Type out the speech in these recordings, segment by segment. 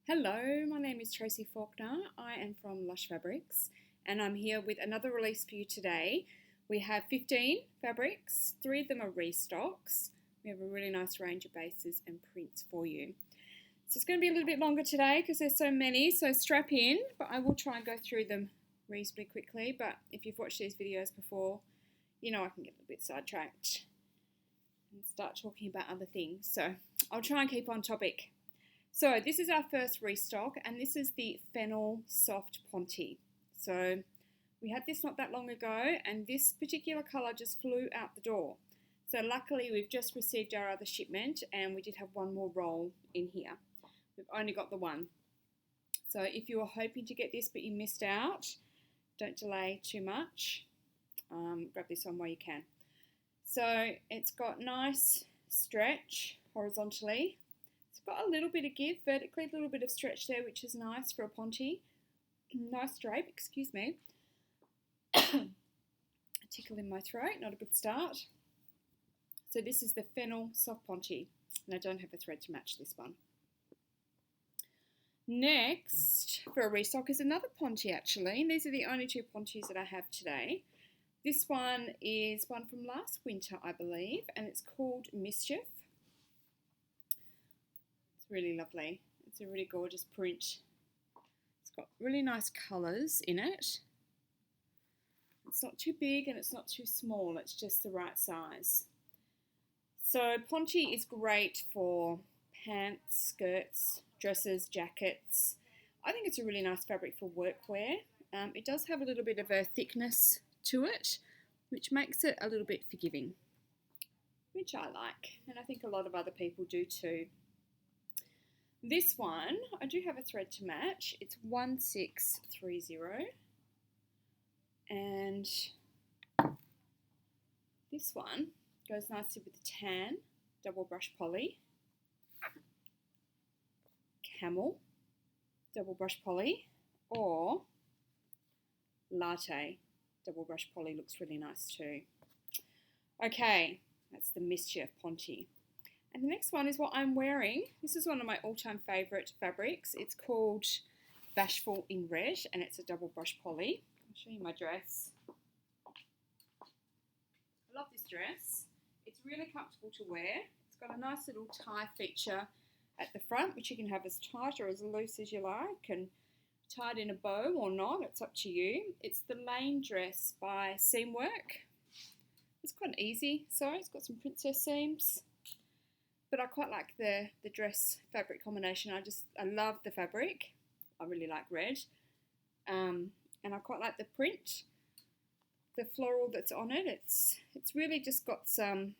Hello, my name is Tracy Faulkner. I am from Lush Fabrics and I'm here with another release for you today. We have 15 fabrics, 3 of them are restocks. We have a really nice range of bases and prints for you. So it's going to be a little bit longer today because there's so many, so strap in, but I will try and go through them reasonably quickly. But if you've watched these videos before, you know I can get a little bit sidetracked and start talking about other things. So I'll try and keep on topic. So this is our first restock, and this is the Fennel Soft Ponte. So we had this not that long ago, and this particular colour just flew out the door. So luckily we've just received our other shipment, and we did have one more roll in here. We've only got the one. So if you were hoping to get this but you missed out, don't delay too much. Grab this one while you can. So it's got nice stretch horizontally. It's got a little bit of give vertically, a little bit of stretch there, which is nice for a ponte. Nice drape, excuse me. A tickle in my throat, not a good start. So this is the Fennel Soft Ponte, and I don't have a thread to match this one. Next, for a restock, is another ponte actually, and these are the only two pontes that I have today. This one is one from last winter, I believe, and it's called Mischief. Really lovely. It's a really gorgeous print. It's got really nice colours in it. It's not too big and it's not too small. It's just the right size. So ponte is great for pants, skirts, dresses, jackets. I think it's a really nice fabric for workwear. It does have a little bit of a thickness to it, which makes it a little bit forgiving, which I like, and I think a lot of other people do too. This one, I do have a thread to match. It's 1630, and this one goes nicely with the tan, double brush poly, camel, double brush poly, or latte, double brush poly looks really nice too. Okay, that's the Mischief Ponte. And the next one is what I'm wearing. This is one of my all-time favourite fabrics. It's called Bashful in Red, and it's a double brush poly. I'll show you my dress. I love this dress. It's really comfortable to wear. It's got a nice little tie feature at the front, which you can have as tight or as loose as you like, and tied in a bow or not, it's up to you. It's the Lane dress by Seamwork. It's quite an easy sew. It's got some princess seams. But I quite like the dress fabric combination. I love the fabric. I really like red. And I quite like the print. The floral that's on it, it's really just got some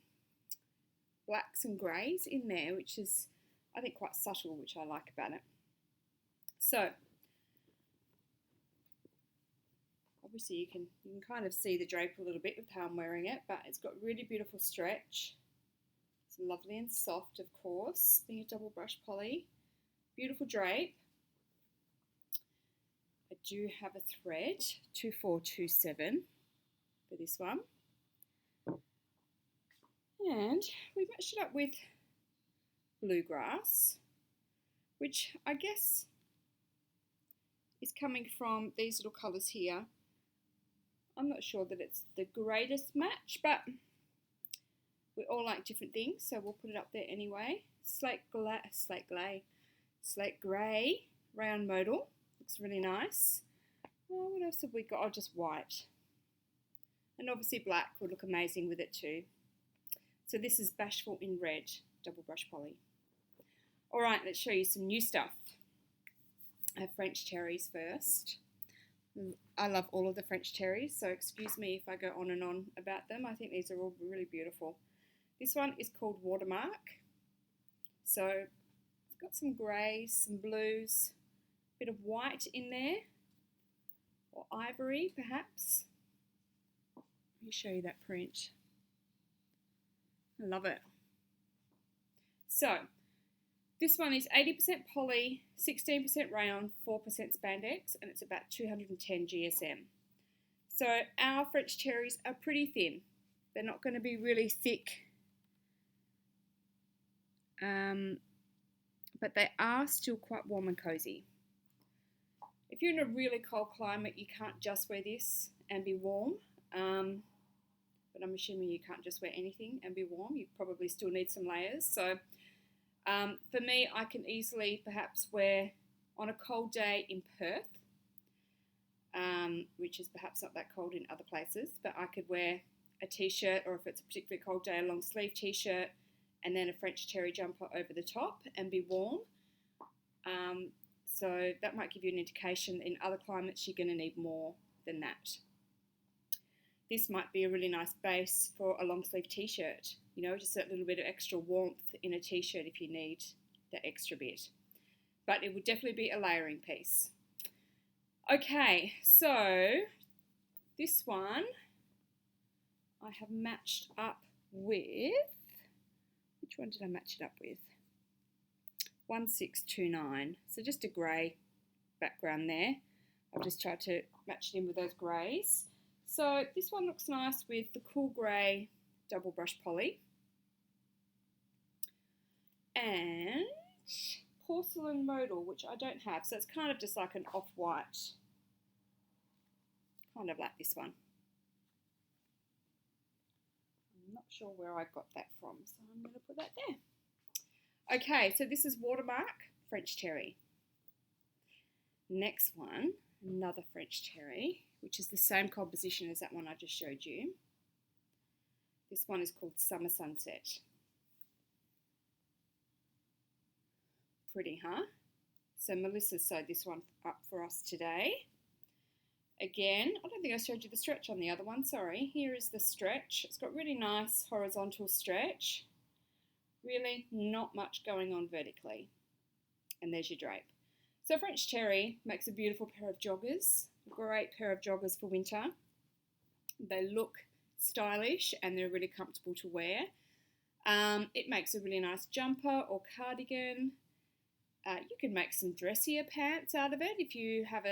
blacks and greys in there, which is, I think, quite subtle, which I like about it. So, obviously you can kind of see the drape a little bit with how I'm wearing it, but it's got really beautiful stretch. Lovely and soft, of course, being a double brush poly. Beautiful drape. I do have a thread, 2427 for this one. And we matched it up with bluegrass, which I guess is coming from these little colours here. I'm not sure that it's the greatest match, but we all like different things, so we'll put it up there anyway. Slate grey round modal. Looks really nice. Oh, what else have we got? Oh, just white. And obviously black would look amazing with it too. So this is Bashful in Red, double brush poly. Alright, let's show you some new stuff. I have French terries first. I love all of the French terries, so excuse me if I go on and on about them. I think these are all really beautiful. This one is called Watermark. So it's got some greys, some blues, a bit of white in there, or ivory perhaps. Let me show you that print. I love it. So this one is 80% poly, 16% rayon, 4% spandex, and it's about 210 GSM. So our French terries are pretty thin. They're not going to be really thick but they are still quite warm and cozy. If you're in a really cold climate, you can't just wear this and be warm. But I'm assuming you can't just wear anything and be warm. You probably still need some layers. So for me, I can easily perhaps wear on a cold day in Perth, which is perhaps not that cold in other places, but I could wear a t-shirt, or if it's a particularly cold day, a long sleeve t-shirt, and then a French terry jumper over the top and be warm. So that might give you an indication that in other climates you're going to need more than that. This might be a really nice base for a long sleeve t-shirt, you know, just that little bit of extra warmth in a t-shirt if you need that extra bit. But it would definitely be a layering piece. Okay, so this one I have matched up with, which one did I match it up with? 1629, so just a grey background there. I've just tried to match it in with those greys. So this one looks nice with the cool grey double brush poly and porcelain modal, which I don't have, so it's kind of just like an off-white, kind of like this one. I'm not sure where I got that from, so I'm going to put that there. Okay, so this is Watermark French Terry. Next one, another French Terry, which is the same composition as that one I just showed you. This one is called Summer Sunset. Pretty, huh? So Melissa sewed this one up for us today. Again, I don't think I showed you the stretch on the other one, sorry. Here is the stretch. It's got really nice horizontal stretch. Really not much going on vertically. And there's your drape. So French Terry makes a beautiful pair of joggers. A great pair of joggers for winter. They look stylish and they're really comfortable to wear. It makes a really nice jumper or cardigan. You can make some dressier pants out of it if you have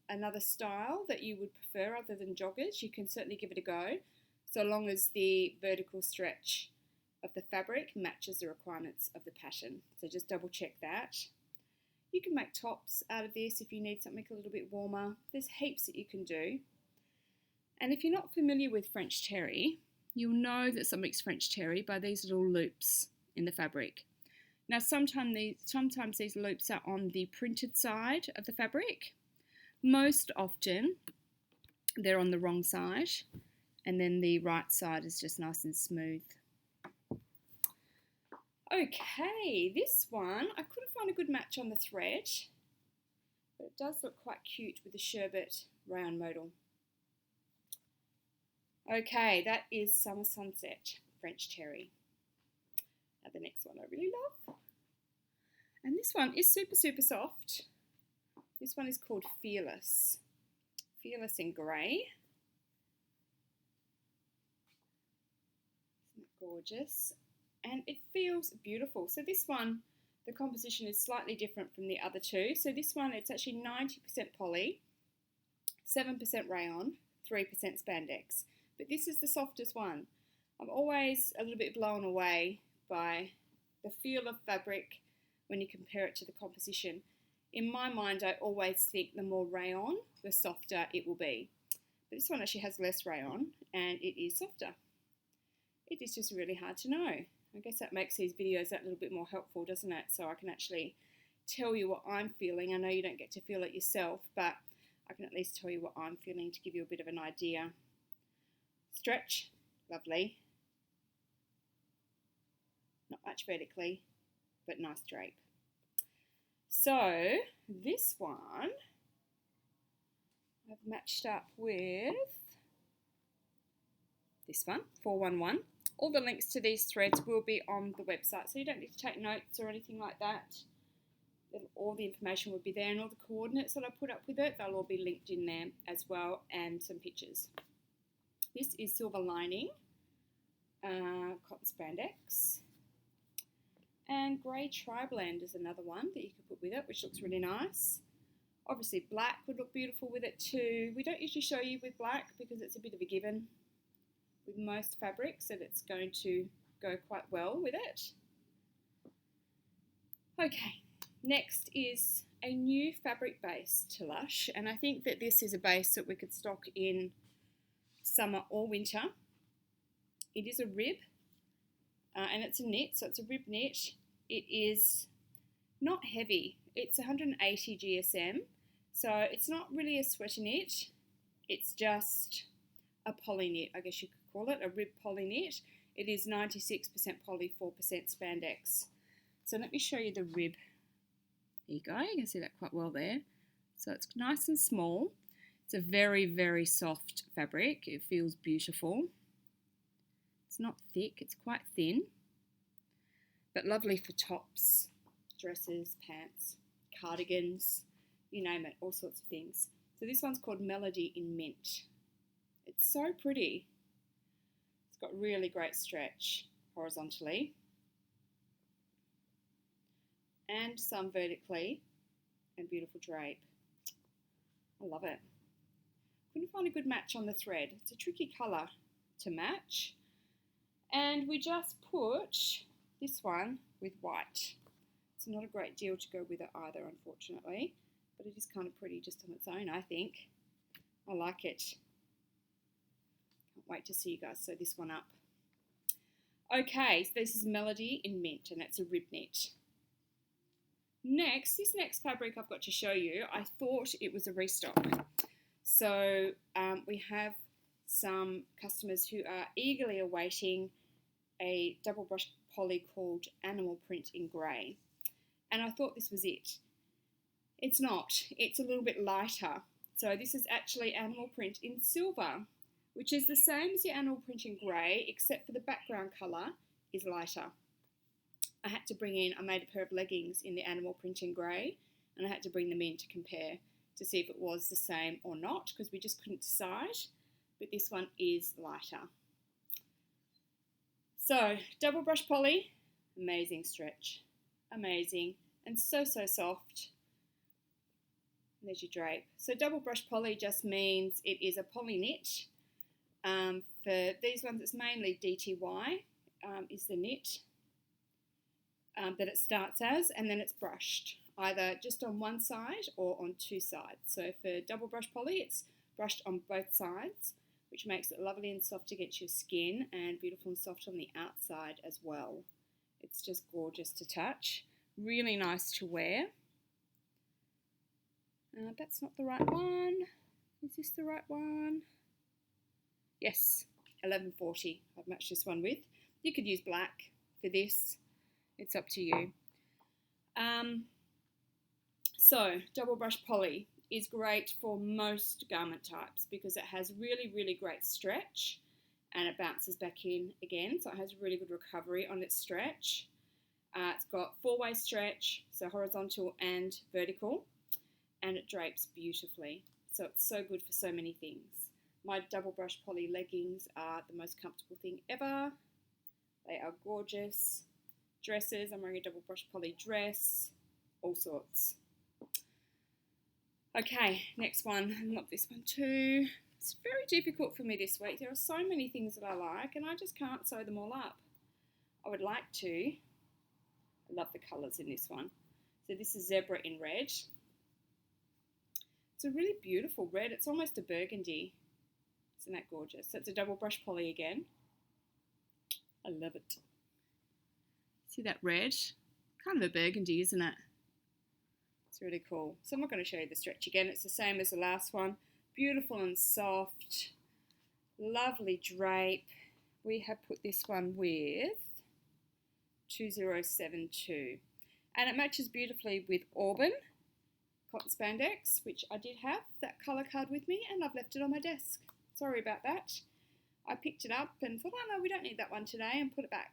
another style that you would prefer other than joggers. You can certainly give it a go, so long as the vertical stretch of the fabric matches the requirements of the pattern. So just double check that. You can make tops out of this if you need something a little bit warmer. There's heaps that you can do. And if you're not familiar with French terry, you'll know that something's French terry by these little loops in the fabric. Now sometimes these loops are on the printed side of the fabric. Most often they're on the wrong side, and then the right side is just nice and smooth. Okay, this one, I couldn't find a good match on the thread, but it does look quite cute with the sherbet rayon modal. Okay, that is Summer Sunset French Terry. Now the next one I really love. And this one is super, super soft. This one is called Fearless. Fearless in grey. Isn't it gorgeous? And it feels beautiful. So this one, the composition is slightly different from the other two. So this one, it's actually 90% poly, 7% rayon, 3% spandex. But this is the softest one. I'm always a little bit blown away by the feel of fabric when you compare it to the composition. In my mind, I always think the more rayon, the softer it will be. But this one actually has less rayon and it is softer. It is just really hard to know. I guess that makes these videos that little bit more helpful, doesn't it? So I can actually tell you what I'm feeling. I know you don't get to feel it yourself, but I can at least tell you what I'm feeling to give you a bit of an idea. Stretch, lovely. Not much vertically, but nice drape. So this one I've matched up with this one, 411. All the links to these threads will be on the website, so you don't need to take notes or anything like that. All the information will be there, and all the coordinates that I put up with it, they'll all be linked in there as well, and some pictures. This is Silver Lining, cotton spandex, and grey tri-blend is another one that you can put with it, which looks really nice. Obviously black would look beautiful with it too. We don't usually show you with black because it's a bit of a given with most fabrics that it's going to go quite well with it. Okay, next is a new fabric base to Lush, and I think that this is a base that we could stock in summer or winter. It is a rib, and it's a knit, so it's a rib knit. It is not heavy. It's 180 GSM, so it's not really a sweater knit. It's just a poly knit, I guess you could call it, a rib poly knit. It is 96% poly, 4% spandex. So let me show you the rib. There you go, you can see that quite well there. So it's nice and small. It's a very, very soft fabric. It feels beautiful. It's not thick, it's quite thin, but lovely for tops, dresses, pants, cardigans, you name it, all sorts of things. So this one's called Melody in Mint. It's so pretty. It's got really great stretch horizontally and some vertically, and beautiful drape. I love it. Couldn't find a good match on the thread. It's a tricky colour to match. And we just put this one with white. It's not a great deal to go with it either, unfortunately, but it is kind of pretty just on its own, I think. I like it. Can't wait to see you guys sew this one up. Okay, so this is Melody in Mint, and that's a rib knit. Next, this next fabric I've got to show you, I thought it was a restock. So we have some customers who are eagerly awaiting a double brush poly called Animal Print in Grey. And I thought this was it. It's not. It's a little bit lighter. So this is actually Animal Print in Silver, which is the same as your Animal Print in Grey, except for the background colour is lighter. I had to bring in, I made a pair of leggings in the Animal Print in Grey, and I had to bring them in to compare to see if it was the same or not, because we just couldn't decide, but this one is lighter. So, double brush poly, amazing stretch, amazing, and so soft. And there's your drape. So double brush poly just means it is a poly knit. For these ones, it's mainly DTY is the knit that it starts as, and then it's brushed, either just on one side or on two sides. So for double brush poly, it's brushed on both sides, which makes it lovely and soft against your skin and beautiful and soft on the outside as well. It's just gorgeous to touch, really nice to wear. That's not the right one. Is this the right one? Yes, 1140 I've matched this one with. You could use black for this. It's up to you. So double brush poly is great for most garment types because it has really great stretch and it bounces back in again, so it has really good recovery on its stretch. It's got four-way stretch, so horizontal and vertical, and it drapes beautifully, so it's so good for so many things. My double brush poly leggings are the most comfortable thing ever. They are gorgeous. Dresses, I'm wearing a double brush poly dress, all sorts. Okay, next one. I love this one too. It's very difficult for me this week. There are so many things that I like and I just can't sew them all up. I would like to. I love the colours in this one. So this is Zebra in red. It's a really beautiful red. It's almost a burgundy. Isn't that gorgeous? So it's a double brush poly again. I love it. See that red? Kind of a burgundy, isn't it? It's really cool. So I'm not going to show you the stretch again. It's the same as the last one. Beautiful and soft. Lovely drape. We have put this one with 2072. And it matches beautifully with Auburn cotton spandex, which I did have that colour card with me, and I've left it on my desk. Sorry about that. I picked it up and thought, oh no, we don't need that one today, and put it back.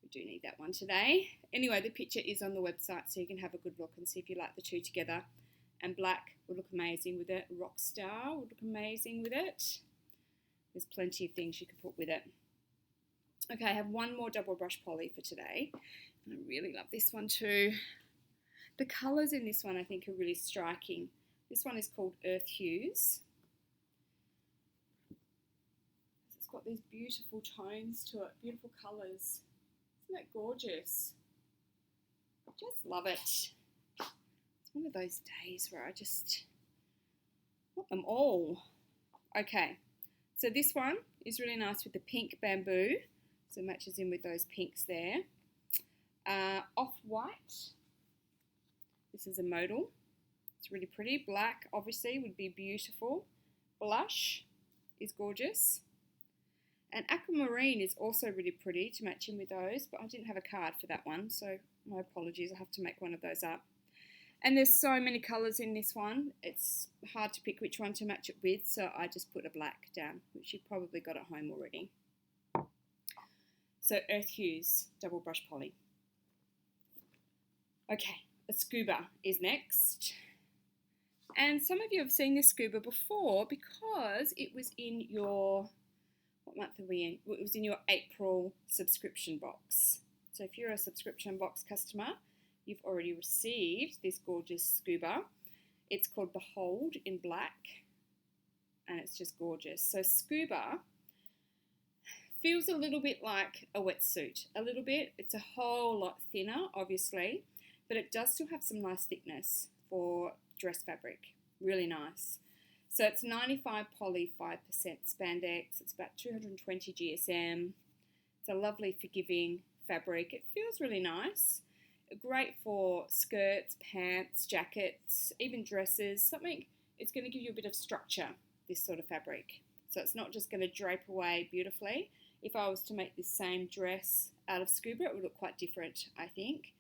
We do need that one today. Anyway, the picture is on the website, so you can have a good look and see if you like the two together. And black would look amazing with it. Rockstar would look amazing with it. There's plenty of things you can put with it. Okay, I have one more double brush poly for today, and I really love this one too. The colours in this one I think are really striking. This one is called Earth Hues. It's got these beautiful tones to it, beautiful colours. Isn't that gorgeous? just love it. It's one of those days where I just want them all. Okay, so this one is really nice with the pink bamboo. So it matches in with those pinks there. Off-white. This is a modal. It's really pretty. Black, obviously, would be beautiful. Blush is gorgeous. And aquamarine is also really pretty to match in with those, but I didn't have a card for that one, so my apologies. I have to make one of those up. And there's so many colours in this one. It's hard to pick which one to match it with, so I just put a black down, which you've probably got at home already. So Earth Hues, double brush poly. Okay, a Scuba is next. And some of you have seen this Scuba before because it was in your, what month are we in? Well, it was in your April subscription box. So if you're a subscription box customer, you've already received this gorgeous Scuba. It's called Behold in black, and it's just gorgeous. So Scuba feels a little bit like a wetsuit, a little bit. It's a whole lot thinner, obviously, but it does still have some nice thickness for dress fabric. Really nice. So it's 95 poly, 5% spandex. It's about 220 GSM. It's a lovely forgiving fabric. It feels really nice. Great for skirts, pants, jackets, even dresses. Something, it's going to give you a bit of structure, this sort of fabric. So it's not just going to drape away beautifully. If I was to make this same dress out of Scuba, it would look quite different, I think,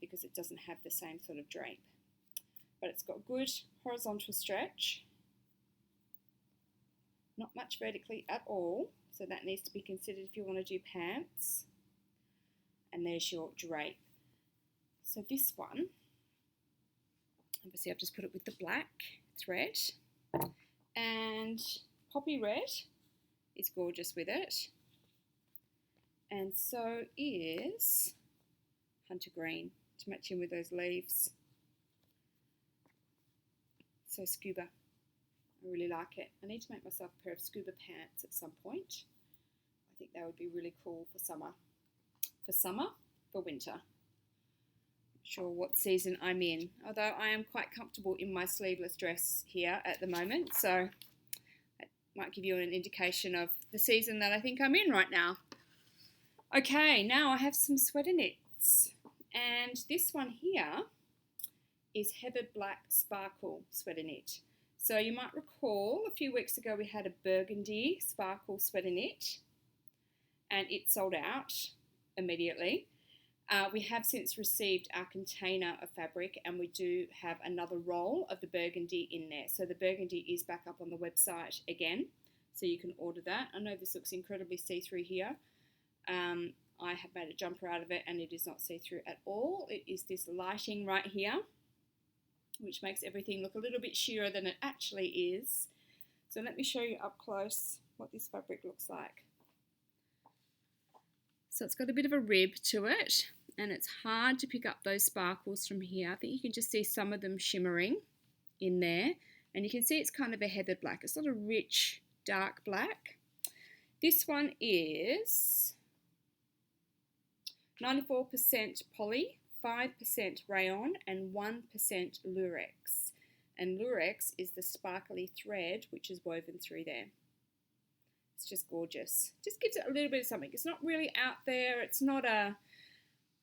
because it doesn't have the same sort of drape. But it's got good horizontal stretch, not much vertically at all, so that needs to be considered if you want to do pants. And there's your drape. So this one, obviously I've just put it with the black thread, and poppy red is gorgeous with it, and so is hunter green to match in with those leaves. So Scuba, I really like it. I need to make myself a pair of Scuba pants at some point. I think that would be really cool for summer. For winter. Not sure what season I'm in, although I am quite comfortable in my sleeveless dress here at the moment, so that might give you an indication of the season that I think I'm in right now. Okay, now I have some sweater knits, and this one here is Heathered Black Sparkle sweater knit. So you might recall a few weeks ago we had a burgundy sparkle sweater knit, and it sold out immediately. We have since received our container of fabric, and we do have another roll of the burgundy in there. So the burgundy is back up on the website again, so you can order that. I know this looks incredibly see-through here. I have made a jumper out of it, and it is not see-through at all. It is this lighting right here, which makes everything look a little bit sheerer than it actually is. So let me show you up close what this fabric looks like. So it's got a bit of a rib to it, and it's hard to pick up those sparkles from here. I think you can just see some of them shimmering in there, and you can see it's kind of a heathered black. It's not a rich dark black. This one is 94% poly, 5% rayon, and 1% lurex. And lurex is the sparkly thread which is woven through there. It's just gorgeous. Just gives it a little bit of something. It's not really out there. It's not a,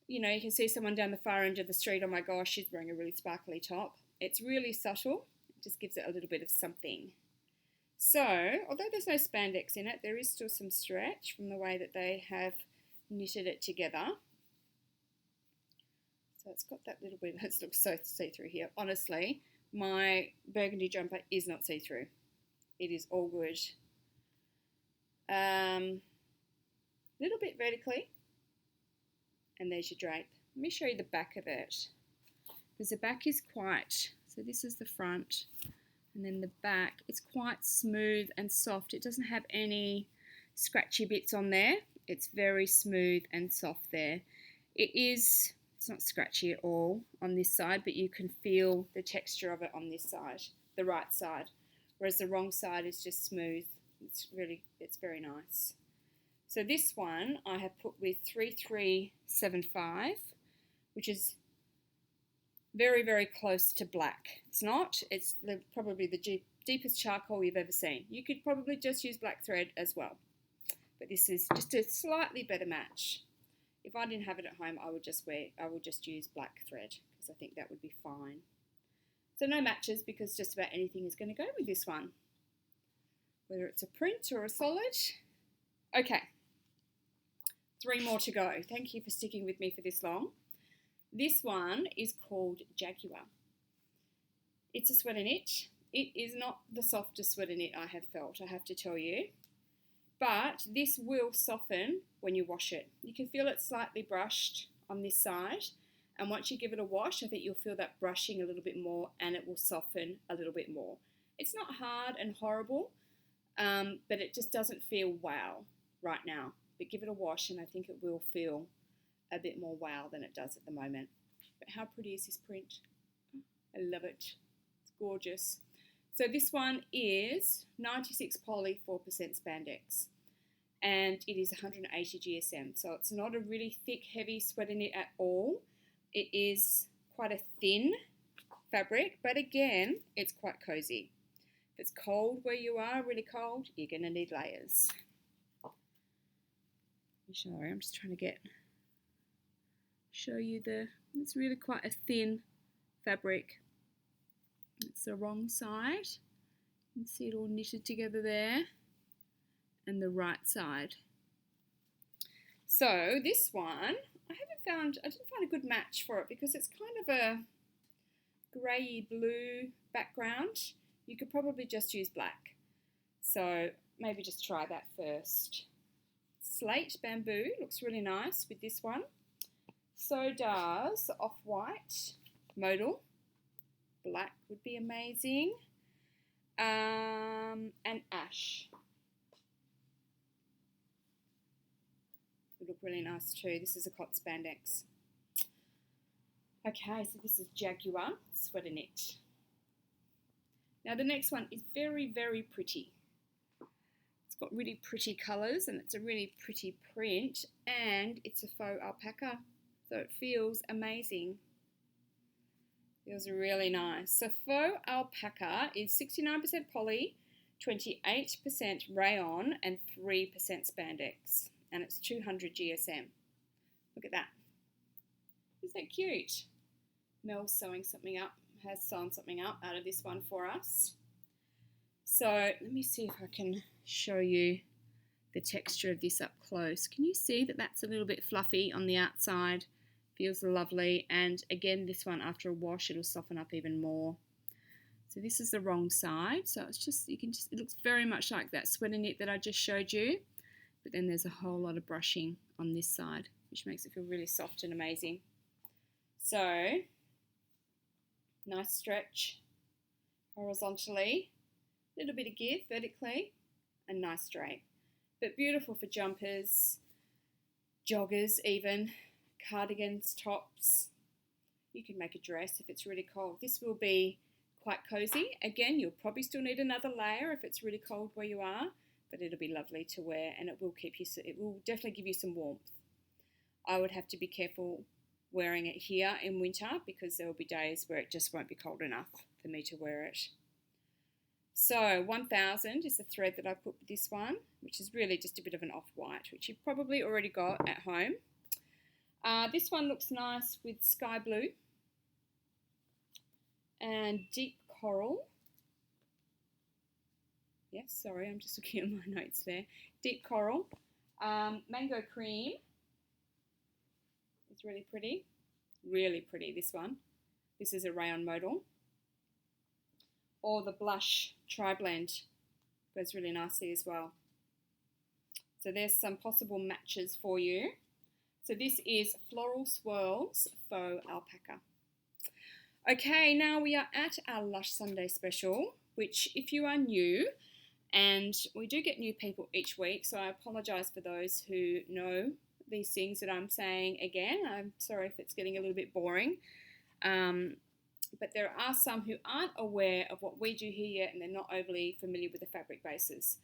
you know, you can see someone down the far end of the street, oh my gosh, she's wearing a really sparkly top. It's really subtle. It just gives it a little bit of something. So, although there's no spandex in it, there is still some stretch from the way that they have knitted it together. So it's got that little bit, it looks so see-through here. Honestly, my burgundy jumper is not see-through. It is all good. Little bit vertically, and there's your drape. Let me show you the back of it, because the back is quite, so this is the front, and then the back, it's quite smooth and soft. It doesn't have any scratchy bits on there. It's very smooth and soft there. It's not scratchy at all on this side, but you can feel the texture of it on this side, the right side, whereas the wrong side is just smooth. It's very nice. So this one I have put with 3375 which is very, very close to black. It's not. It's probably the deepest charcoal you've ever seen. You could probably just use black thread as well. But this is just a slightly better match. If I didn't have it at home, I would just use black thread because I think that would be fine. So no matches because just about anything is going to go with this one, whether it's a print or a solid. Okay, 3 more to go. Thank you for sticking with me for this long. This one is called Jaguar. It's a sweater knit. It is not the softest sweater knit I have felt, I have to tell you. But this will soften when you wash it. You can feel it slightly brushed on this side. And once you give it a wash, I think you'll feel that brushing a little bit more and it will soften a little bit more. It's not hard and horrible, but it just doesn't feel wow right now. But give it a wash and I think it will feel a bit more wow than it does at the moment. But how pretty is this print? I love it. It's gorgeous. So this one is 96 poly, 4% spandex, and it is 180 GSM. So it's not a really thick, heavy sweater knit at all. It is quite a thin fabric, but again, it's quite cozy. If it's cold where you are, really cold, you're going to need layers. Sorry, I'm just trying to show you it's really quite a thin fabric. It's the wrong side. You can see it all knitted together there. And the right side. So this one, I didn't find a good match for it because it's kind of a grey blue background. You could probably just use black. So maybe just try that first. Slate bamboo looks really nice with this one. So does off-white modal. Black would be amazing. And ash. Would look really nice too. This is a cotton spandex. Okay, so this is Jaguar sweater knit. Now the next one is very, very pretty. It's got really pretty colours and it's a really pretty print and it's a faux alpaca. So it feels amazing. Feels really nice. So faux alpaca is 69% poly, 28% rayon, and 3% spandex. And it's 200 GSM. Look at that. Isn't that cute? Mel's sewing something up, has sewn something up out of this one for us. So let me see if I can show you the texture of this up close. Can you see that that's a little bit fluffy on the outside? Feels lovely, and again this one after a wash it'll soften up even more. So this is the wrong side, so it's just it looks very much like that sweater knit that I just showed you, but then there's a whole lot of brushing on this side which makes it feel really soft and amazing. So nice stretch horizontally, a little bit of give vertically, and nice drape, but beautiful for jumpers, joggers even, cardigans, tops. You can make a dress if it's really cold. This will be quite cozy. Again, you'll probably still need another layer if it's really cold where you are, but it'll be lovely to wear and it will definitely give you some warmth. I would have to be careful wearing it here in winter because there will be days where it just won't be cold enough for me to wear it. So 1000 is the thread that I put with this one, which is really just a bit of an off-white, which you've probably already got at home. This one looks nice with sky blue and deep coral. Yes, sorry, I'm just looking at my notes there. Deep coral. Mango cream. It's really pretty. Really pretty, this one. This is a rayon modal. Or the blush tri-blend. Goes really nicely as well. So there's some possible matches for you. So this is Floral Swirls Faux Alpaca. Okay, now we are at our Lush Sunday special, which if you are new, and we do get new people each week, so I apologise for those who know these things that I'm saying again. I'm sorry if it's getting a little bit boring. But there are some who aren't aware of what we do here and they're not overly familiar with the fabric bases.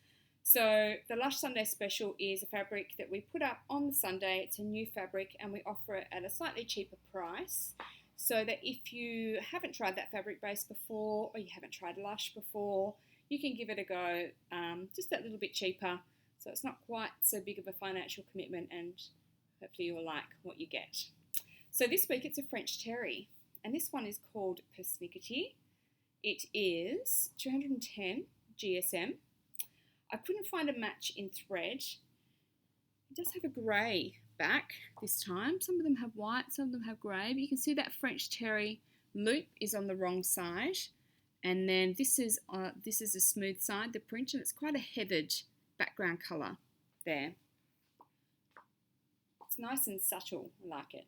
So the Lush Sunday Special is a fabric that we put up on the Sunday. It's a new fabric and we offer it at a slightly cheaper price, so that if you haven't tried that fabric base before, or you haven't tried Lush before, you can give it a go just that little bit cheaper. So it's not quite so big of a financial commitment, and hopefully you'll like what you get. So this week it's a French terry, and this one is called Persnickety. It is 210 GSM. I couldn't find a match in thread. It does have a grey back this time. Some of them have white, some of them have grey, but you can see that French terry loop is on the wrong side, and then this is a smooth side, the print, and it's quite a heathered background colour there. It's nice and subtle, I like it.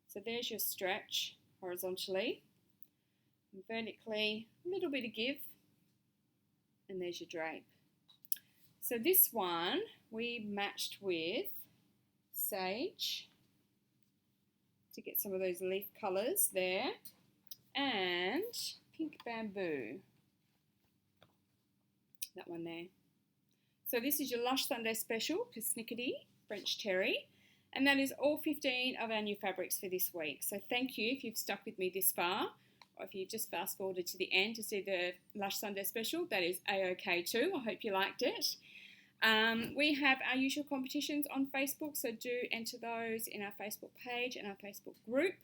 So there's your stretch horizontally, and vertically, a little bit of give, and there's your drape. So this one we matched with sage to get some of those leaf colours there, and pink bamboo, that one there. So this is your Lush Sunday Special, Persnickety French Terry, and that is all 15 of our new fabrics for this week. So thank you if you've stuck with me this far, or if you've just fast forwarded to the end to see the Lush Sunday Special, that is a-okay too. I hope you liked it. We have our usual competitions on Facebook, so do enter those in our Facebook page and our Facebook group.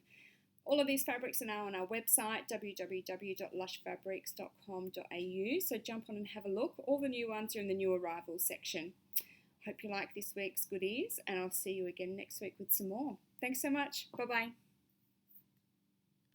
All of these fabrics are now on our website, www.lushfabrics.com.au, so jump on and have a look. All the new ones are in the new arrivals section. Hope you like this week's goodies, and I'll see you again next week with some more. Thanks so much. Bye-bye.